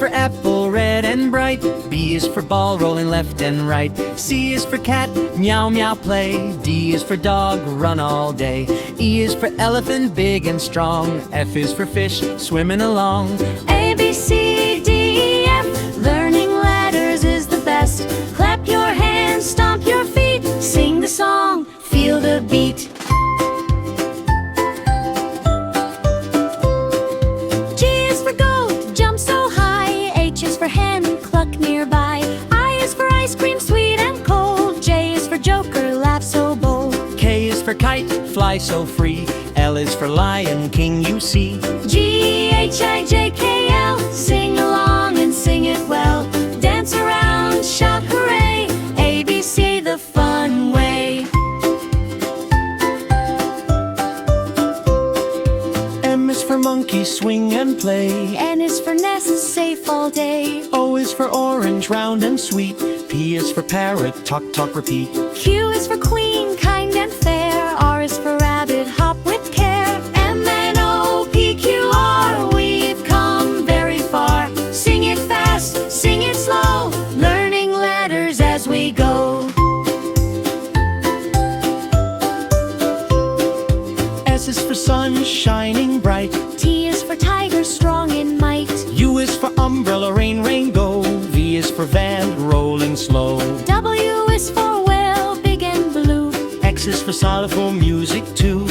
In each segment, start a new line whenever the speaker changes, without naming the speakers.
for apple, red and bright. B is for ball, rolling left and right. C is for cat, meow meow play. D is for dog, run all day. E is for elephant, big and strong. F is for fish, swimming along.
A, B, C, D, E, F. Learning letters is the best. Clap your hands, stomp your feet. Sing the song, feel the beat. G is for goat, jump so high. H is for hen, cluck nearby. I is for ice cream, sweet and cold. J is for joker, laugh so bold.
K is for kite, fly so free. L is for lion, king you see.
G, H, I, J, K, L. Sing along and sing it well. Dance around, shout hooray. A, B, C, the fun way.
M is for monkey, swing and play.
N is for nest, safe all day.
O is for orange, round and sweet. P is for parrot, talk, talk, repeat.
Q is for queen, kind and fair. R is for rabbit, hop with care. M, N, O, P, Q, R. We've come very far. Sing it fast, sing it slow. Learning letters as we go.
S is for sun, shining bright.
T is for tiger, strong in might.
U is for umbrella, rain, rain, go. V is for van, rolling slow.
W is for whale, big and blue.
X is for xylophone, music too.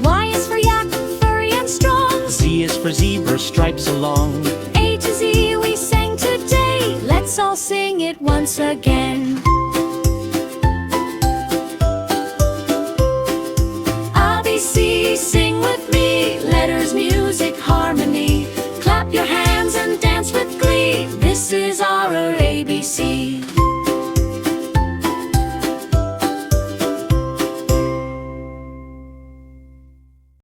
Y is for yak, furry and strong.
Z is for zebra, stripes along.
A to Z we sang today. Let's all sing it once again.